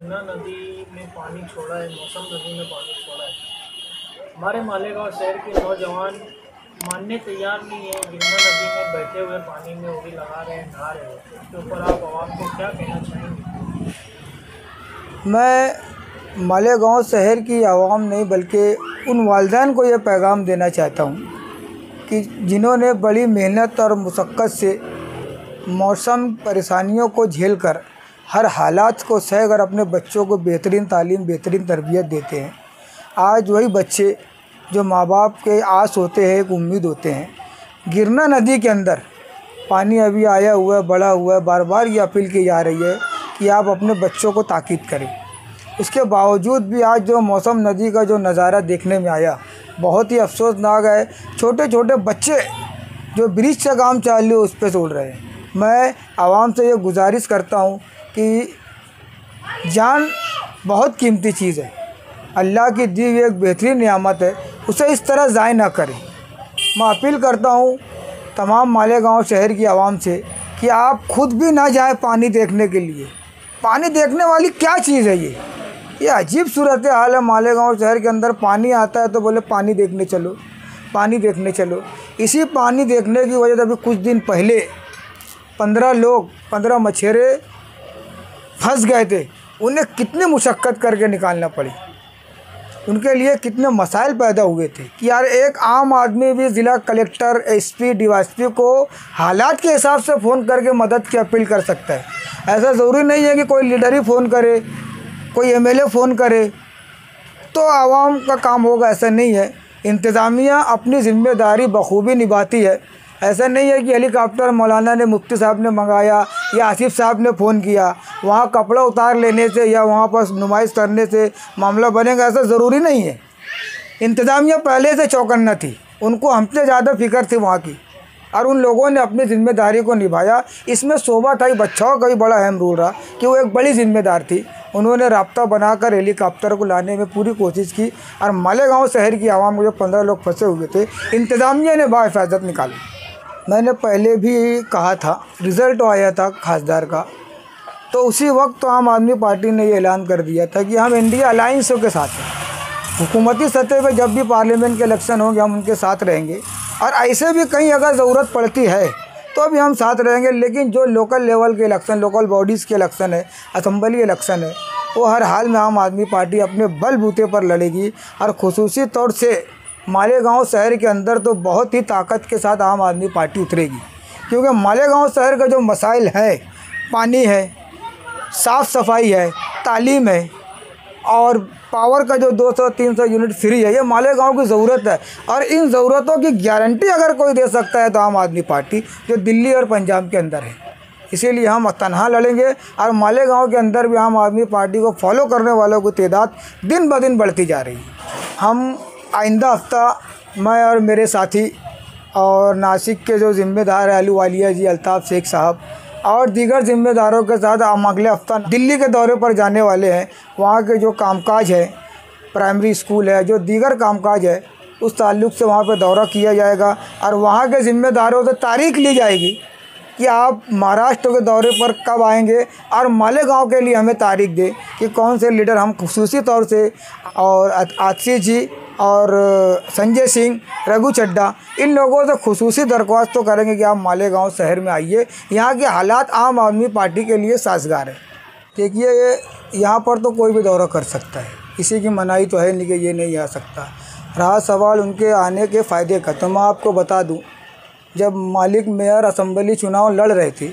गिरना नदी में पानी छोड़ा है, मौसम नदी में पानी छोड़ा है। हमारे मालेगांव शहर के नौजवान मानने तैयार नहीं है। गिरना नदी में बैठे हुए पानी में उड़ी लगा रहे हैं, नहा रहे हैं। इसके ऊपर आप आवाम को क्या कहना चाहेंगे? मैं मालेगांव शहर की आवाम नहीं बल्कि उन वालिदैन को ये पैगाम देना चाहता हूँ कि जिन्होंने बड़ी मेहनत और मुशक्क़त से मौसम परेशानियों को झेलकर हर हालात को सहकर अपने बच्चों को बेहतरीन तालीम, बेहतरीन तरबियत देते हैं। आज वही बच्चे जो माँ बाप के आस होते हैं, एक उम्मीद होते हैं। गिरना नदी के अंदर पानी अभी आया हुआ है, बढ़ा हुआ है। बार बार ये अपील की जा रही है कि आप अपने बच्चों को ताकीद करें। इसके बावजूद भी आज जो मौसम नदी का जो नज़ारा देखने में आया, बहुत ही अफसोसनाक है। छोटे छोटे बच्चे जो ब्रिज से काम चालू उस पर से उड़ रहे हैं। मैं आवाम से ये गुजारिश करता हूँ कि जान बहुत कीमती चीज़ है, अल्लाह की दी हुई एक बेहतरीन नियामत है, उसे इस तरह ज़ाय ना करें। मैं अपील करता हूँ तमाम मालेगांव शहर की आवाम से कि आप खुद भी ना जाएं पानी देखने के लिए। पानी देखने वाली क्या चीज़ है ये अजीब सूरत हाल है। मालेगांव शहर के अंदर पानी आता है तो बोले पानी देखने चलो, पानी देखने चलो। इसी पानी देखने की वजह से अभी कुछ दिन पहले 15 मछेरे फंस गए थे। उन्हें कितनी मुशक्क़त करके निकालना पड़ी, उनके लिए कितने मसाइल पैदा हुए थे कि यार एक आम आदमी भी ज़िला कलेक्टर, एसपी, डीवाईएसपी को हालात के हिसाब से फ़ोन करके मदद की अपील कर सकता है। ऐसा ज़रूरी नहीं है कि कोई लीडर ही फ़ोन करे, कोई एमएलए फ़ोन करे तो आवाम का काम होगा, ऐसा नहीं है। इंतज़ामिया अपनी ज़िम्मेदारी बखूबी निभाती है। ऐसा नहीं है कि हेलीकॉप्टर मौलाना ने, मुफ्ती साहब ने मंगाया या आसिफ साहब ने फ़ोन किया, वहाँ कपड़ा उतार लेने से या वहाँ पर नुमाइश करने से मामला बनेगा, ऐसा ज़रूरी नहीं है। इंतज़ामिया पहले से चौकन्ना थी, उनको हमसे ज़्यादा फ़िक्र थी वहाँ की, और उन लोगों ने अपनी ज़िम्मेदारी को निभाया। इसमें शोभा था बच्चों का भी बड़ा अहम रोल रहा कि वो एक बड़ी ज़िम्मेदार थी। उन्होंने राब्ता बनाकर हेलीकॉप्टर को लाने में पूरी कोशिश की और मालेगांव शहर की आवाम में जो 15 लोग फंसे हुए थे, इंतज़ामिया ने बाहिफाज़त निकाला। मैंने पहले भी कहा था, रिज़ल्ट आया था खासदार का, तो उसी वक्त तो आम आदमी पार्टी ने ये ऐलान कर दिया था कि हम इंडिया अलायंस के साथ हैं। हुकूमती सतह पे जब भी पार्लियामेंट के इलेक्शन होंगे हम उनके साथ रहेंगे, और ऐसे भी कहीं अगर ज़रूरत पड़ती है तो भी हम साथ रहेंगे। लेकिन जो लोकल लेवल के इलेक्शन, लोकल बॉडीज़ के इलेक्शन है, असम्बली इलेक्शन है, वो हर हाल में आम आदमी पार्टी अपने बलबूते पर लड़ेगी। और ख़ुसूसी तौर से मालेगांव शहर के अंदर तो बहुत ही ताकत के साथ आम आदमी पार्टी उतरेगी, क्योंकि मालेगांव शहर का जो मसाइल है, पानी है, साफ़ सफाई है, तालीम है और पावर का जो 200-300 यूनिट फ्री है, ये मालेगांव की ज़रूरत है। और इन ज़रूरतों की गारंटी अगर कोई दे सकता है तो आम आदमी पार्टी, जो दिल्ली और पंजाब के अंदर है। इसीलिए हम तनहा लड़ेंगे और मालेगांव के अंदर भी आम आदमी पार्टी को फॉलो करने वालों की तादाद दिन ब दिन बढ़ती जा रही है। हम आइंदा हफ्ता, मैं और मेरे साथी और नासिक के जो ज़िम्मेदार है अहलुवालिया जी, अल्ताफ़ शेख साहब और दीगर ज़िम्मेदारों के साथ हम अगले हफ्ता दिल्ली के दौरे पर जाने वाले हैं। वहाँ के जो कामकाज है, प्राइमरी स्कूल है, जो दीगर कामकाज है, उस ताल्लुक़ से वहाँ पर दौरा किया जाएगा और वहाँ के ज़िम्मेदारों से तारीख़ ली जाएगी कि आप महाराष्ट्र के दौरे पर कब आएंगे, और मालेगांव के लिए हमें तारीख़ दें कि कौन से लीडर हम खुसूसी तौर से, और आतिशी जी और संजय सिंह, रघु चड्ढा, इन लोगों से खुसूसी दरख्वास्त तो करेंगे कि आप मालेगांव शहर में आइए। यहाँ के हालात आम आदमी पार्टी के लिए साजगार है। देखिए, यहाँ पर तो कोई भी दौरा कर सकता है, किसी की मनाही तो है नहीं कि ये नहीं आ सकता। रहा सवाल उनके आने के फ़ायदे का, तो मैं आपको बता दूँ, जब मालिक मेयर असम्बली चुनाव लड़ रहे थे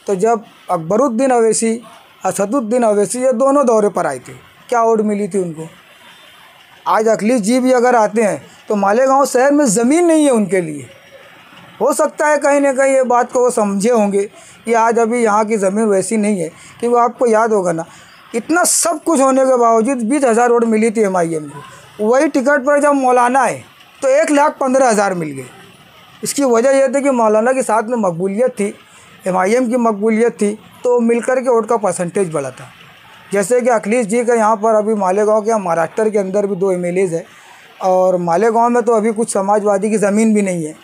तो जब अकबरुद्दीन अवैसी, असदुद्दीन अवैसी, ये दोनों दौरे पर आए थे, क्या वोट मिली थी उनको। आज अखिलेश जी भी अगर आते हैं तो मालेगांव शहर में ज़मीन नहीं है उनके लिए। हो सकता है कहीं ना कहीं ये बात को वो समझे होंगे कि आज अभी यहाँ की ज़मीन वैसी नहीं है, क्योंकि आपको याद होगा ना, इतना सब कुछ होने के बावजूद 20,000 वोट मिली थी एमआईएम को। वही टिकट पर जब मौलाना आए तो 1,15,000 मिल गए। इसकी वजह यह थी कि मौलाना के साथ में मकबूलियत थी, एमआईएम की मकबूलियत थी, तो मिलकर के वोट का परसेंटेज बढ़ा था। जैसे कि अखिलेश जी का यहाँ पर अभी मालेगांव के, महाराष्ट्र के अंदर भी 2 एमएलएज़ है, और मालेगांव में तो अभी कुछ समाजवादी की ज़मीन भी नहीं है।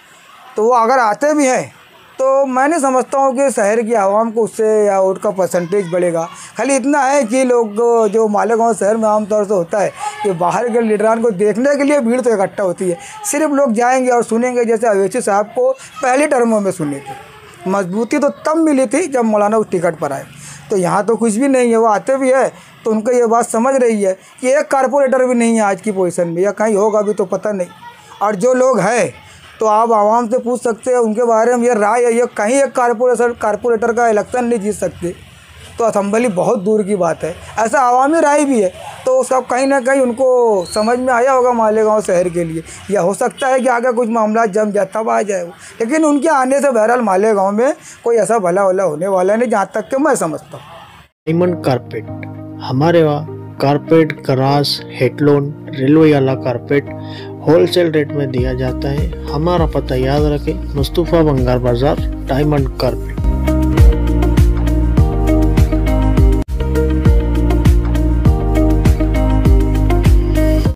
तो वो अगर आते भी हैं तो मैं नहीं समझता हूँ कि शहर की आवाम को उससे या वोट का परसेंटेज बढ़ेगा। खाली इतना है कि लोग जो मालेगांव शहर में आमतौर से होता है कि बाहर के लीडरान को देखने के लिए भीड़ तो इकट्ठा होती है, सिर्फ लोग जाएंगे और सुनेंगे। जैसे अवैसी साहब को पहली टर्मों में सुने थे, मजबूती तो तब मिली थी जब मौलाना उस टिकट पर आए। तो यहाँ तो कुछ भी नहीं है, वो आते भी है तो उनको ये बात समझ रही है कि एक कारपोरेटर भी नहीं है आज की पोजीशन में, या कहीं होगा भी तो पता नहीं। और जो लोग हैं तो आप आवाम से पूछ सकते हैं उनके बारे में ये राय है, ये कहीं एक कारपोरेटर का इलेक्शन नहीं जीत सकते, तो असेंबली बहुत दूर की बात है। ऐसा आवामी राय भी है, तो उसका कहीं ना कहीं उनको समझ में आया होगा मालेगांव शहर के लिए। या हो सकता है कि आगे कुछ मामला जम जाए तब आ जाए, लेकिन उनके आने से बहरहाल मालेगांव में कोई ऐसा भला होने वाला नहीं, जहाँ तक कि मैं समझता हूँ। डायमंड कारपेट, हमारे वहाँ कारपेट, ग्रास, हेडलोन, रेलवे वाला कारपेट होलसेल रेट में दिया जाता है। हमारा पता याद रखें, मुस्तफ़ा बंगार बाज़ार, डायमंड कारपेट।